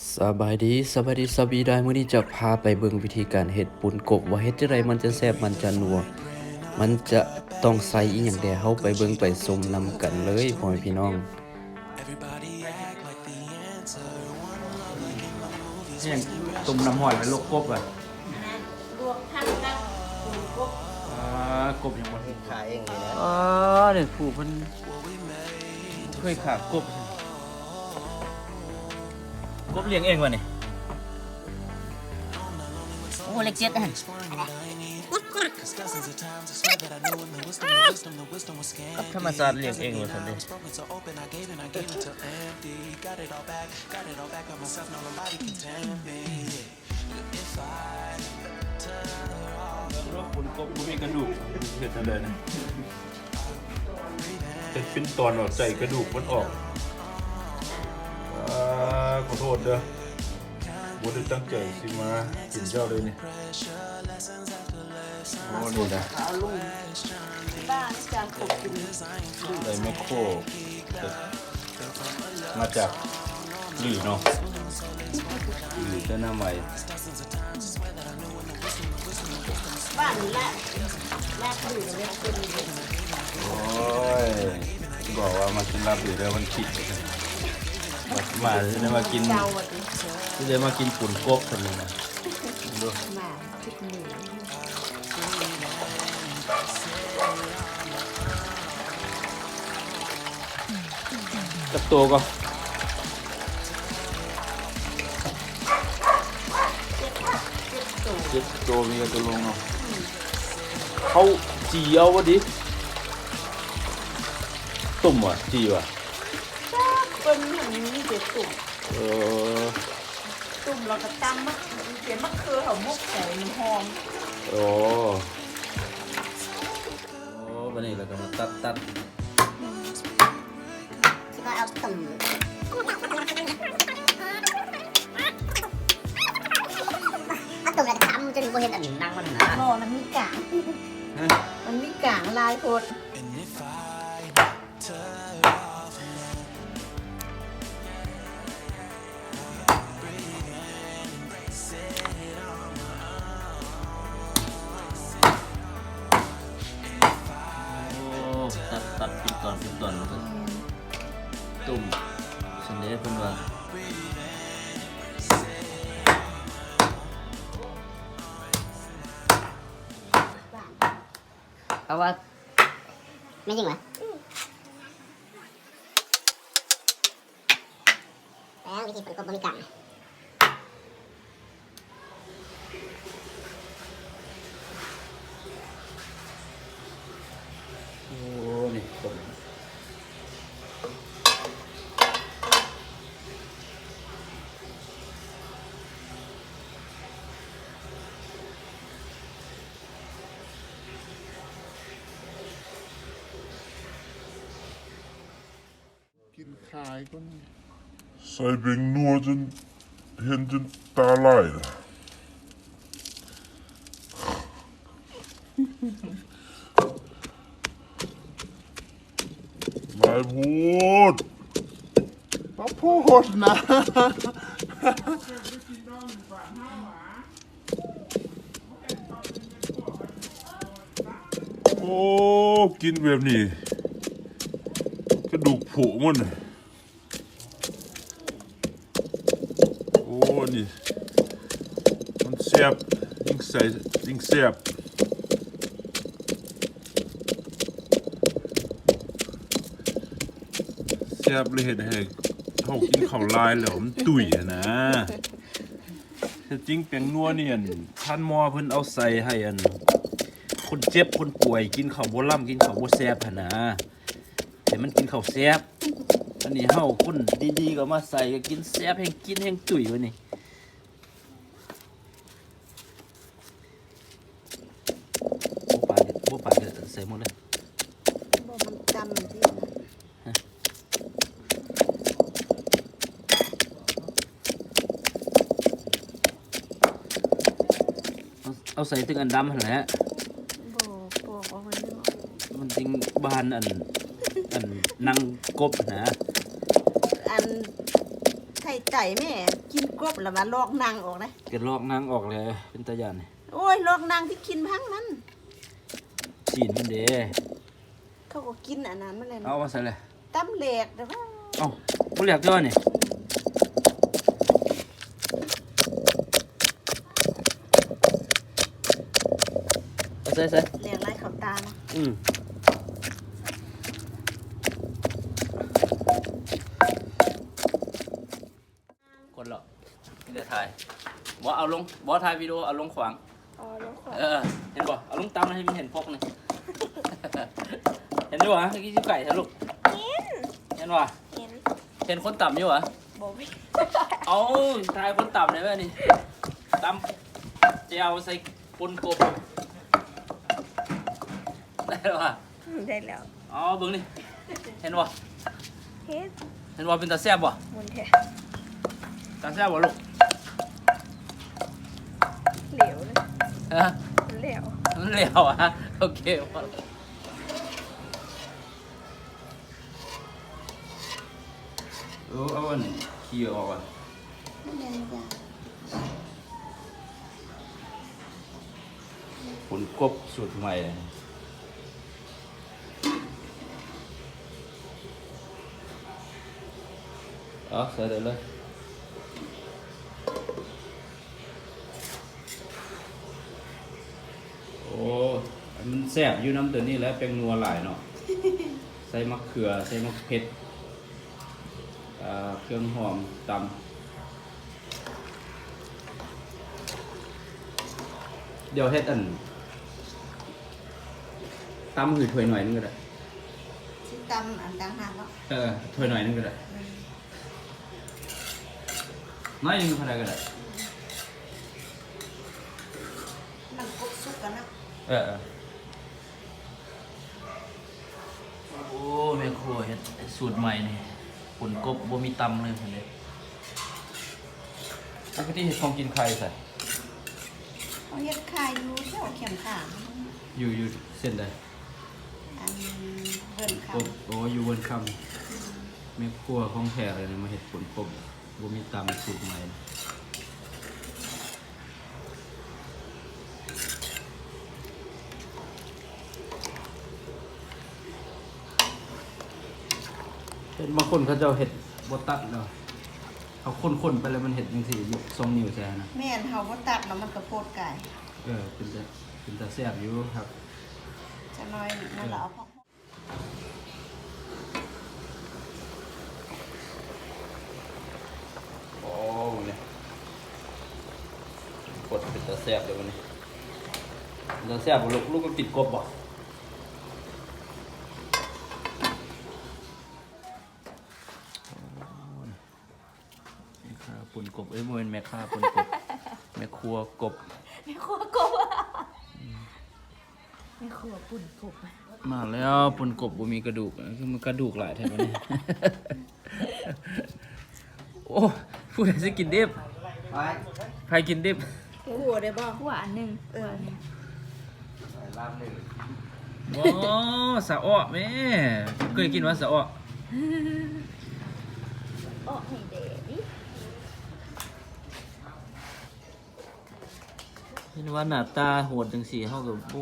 สบายดีได้มื้อนี้จะพาไปเบิ่งวิธีการเฮ็ดปุ่นกบว่าเฮ็ดจั่งใดมันจะแซ่บมันจะนัวมันจะต้องใส่อิหยังแดเฮาไปเบิ่งไปชมนำกันเลยพ่อแม่พี่น้องเนี่ยตุ่มน้ำหอยเป็นโรคกบอ่ะลวกทั้งกับปูกบกบยังหมดขายเองเลยนะเนี่ยผูกมันเคยขากบเลี้ยงเองวะนี่โอ้เล็กเจ็ดอ่ะกับธรรมศาสตร์เลี้ยงเองวะสันดิปุ่นกบมันมีกระดูกเห็ดอะไรนะจะเป็นตอนแบบใส่กระดูกมันออกขอโทษเด้อบ่ได้ตั้งใจสิมากินเจ้าเลยนี่โอ้นี่นะ เอาลุงบ้านจางขบกินไดแมคโครมาจากหลีเนาะหลีเจ้าหน้าใหม่บ้านนี้แรกอยู่ในเรื่องเป็นโอ้ยบอกว่ามากินลาบหลีแล้วมันคิดมาเลยมากินเลยมากินปุ่นกบคนนี้นะดูมาทุกมือจับตัวก็เจ็บตัวมีกระตัวลงเนาะเขาจีเอาวะดิตุ่มว่ะจีว่ะเป็นอย่างนี้เดี๋ยวตุ่มอตุ่มเราก็ตั้มมะเขียนมะเขือเขามุกใส่มันหอมโอ้วันนี้เราก็มาตัดที่ก็เอาตุ่มเอาตุ่มอะไรทำจนบ่เห็นอันนั่งมันนะนอมันมีกางมันมีกางลายโคตรตัดปิดตอนแล้วก็ตุ่มสันเดย์เพิ่นว่าเพราะว่าไม่จริงเหรอแล้ววิธีผลกบบริการโอ้นี่ตุ่มกินขายก็ใส่เบงนัวจนเห็นจนตาไหลนะไม่พูดมาพูดนะโอ้กินแบบนี้กระดูกผุมันโอ้นี่มันแซ่บยิ่งใส่ยิ่งแซ่บแซ่บเลยเห็นให้เขากินข้าวลายแล้วมันตุ๋ยอะนะแต่จริงแป้งนัวนี่อันท่านหมอเพิ่นเอาใส่ให้อันคนเจ็บคนป่วยกินข้าวบ่ล่ำกินข้าวบ่แซ่บหั่นนะแต่มันกินข้าวแซ่บอันนี้เฮาคนดีๆก็มาใส่ก็กินแซ่บแห่งกินแห่งตุ๋ยวะนี่บ่ปาดใส่หมดเลยบ่มันจำที่เอาใส่ตึงอันดำหั่นแหละบ่ปอกเอาไว้เนาะมันจริงบ้านอันนั่งกบนะอัน ข่ไก่แม่กินกบแล้วมาลอกนางออกนะ กระลอกนางออกเลยเป็นตาย่านนี่ โอ้ยลอกนางที่กินพังนั้น จีนมันเด้ เขาก็กินอันนั้นมาเลย เอามาใส่เลย ตั้มเหล็กแต่ว่า เอ้าบ่เรียกจ้อนี่เอาใส่ เหล็กไรเขาตานะ กดหรอกไม่ได้ถ่ายบ่เอาลงบ่ถ่ายวิดีโอเอาลงขวาง อ๋อแล้วขอ เห็นบ่เอาลงตามให้มันเห็นพกนี่ เห็นด้วยวะเมื่อกี้ชิบไก่ทะลุเห็นวะ เห็น เห็นคนต่ำอยู่วะ บอกไม่ เอาถ่ายคนต่ำเลยแม่นี่ต่ำเจียวใส่ปนกบได้หรอวะ ได้แล้ว อ๋อเบิ่งนี่เห็นวะ เฮ็ด เห็นวะเป็นตาแซ่บบ่ มุนแท้ ตาแซ่บบ่ลูก เหลวเลย ฮะ เหลว มันเหลวอ่ะโอเคพอเอาอันขี้ออกอ่ะผลกบสูตรใหม่เลยเอาใส่ได้เลยโอ้มันแซ่บอยู่น้ำตัวนี้แหล้วเป็นนัวหลายเนาะ ใส่มะเขือใส่มะเผ็ดเครื่องหอมตำเดี๋ยวเฮ็ดอันตำหือถ้วยหน่อยนึงก็ได้ ชิ้นตำอันต่างหากเนาะ ถ้วยหน่อยนึงก็ได้น้อยนึงเท่าไหร่ก็ได้ มันกบสุกกันนะ โอ้แม่ครัวเฮ็ดสูตรใหม่นี่ผลกบบ่มีตำเลยเพิ่นเด้ปกติเฮ็ดของกินไข่ใส่ เขาเฮ็ดขายอยู่แถวเข็มขาม อยู่เส้นใด อันเบิ่นค กบโอ้อยู่บนคำแม่ครัวของแท้เลยนะมาเฮ็ดผลกบบ่มีตำสูตรใหม่เห็นบางคนเขาเจ้าเฮ็ดบ่ตัดเนาะเอาคนๆไปแล้วมันเฮ็ดจังซี่ทรงนิ้วแซ่นะ ำแม่นเฮาบ่ตัดแล้วมันก็โพดไก่ เป็นตาแซ่บอยู่ครับ จะน้อยนั่นแหละเอาพอ โอ้เนี่ยกดเป็นตาแซ่บเลยวันนี้ตาแซ่บบ่ลูกก็ติดกบบ่แม่ค้าปุ่นกบเอ้ยบ่แม่นแม่ค้าปุ่นกบ แม่ครัวกบ ไม่ครัวกบไม่ครัวปุ่นกบ มาแล้วปุ่นกบบ่มีกระดูกคือมันกระดูกหลายแท้บัดนี้ โอ้ผู้ใดสิกินดิบใครกินดิบ หัวได้บ่ หวานหนึ่ง โอ้สะอ้อแม่เคยกินว่าสะอ้อ ออกให้เด็ก เห็นว่าหน้าตาโหดจังซี่เฮาก็บ่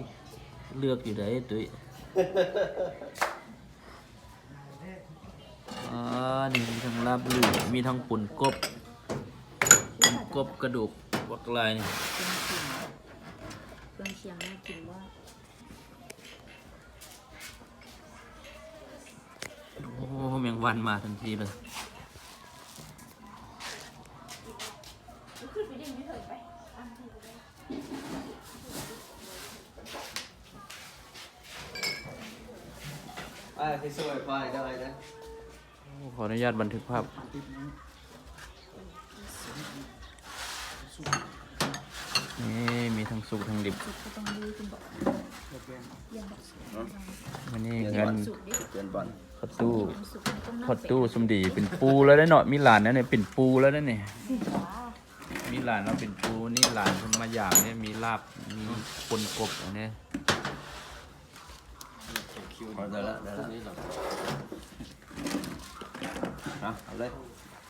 เลือกอยู่ได้ตุ้ยนี่มีทั้งลาบหลู่มีทั้งปุ่นกบกระดูกบักลายนี่ เครื่องเคียงน่ากินว่า โอ้แมงวันมาทันทีเลยขออนุญาตบันทึกภาพนี่มีทั้งสุกทั้งดิบ ก็ต้องดูคุณบอก อันนี้เงิน สุกดิ เปลี่ยนบอล พอตู้ สุกมันต้อง พอตู้สมดีเป็นปูแล้วได้เนาะมีหลานแล้วเนี่ยเป็นปูแล้วนั่นเนี่ยมีหลานเราเป็นปูนี่หลานเพิ่นมาอย่างเนี่ยมีลาบมีปนกบอันเนี้ย พอได้แล้วเอาเลย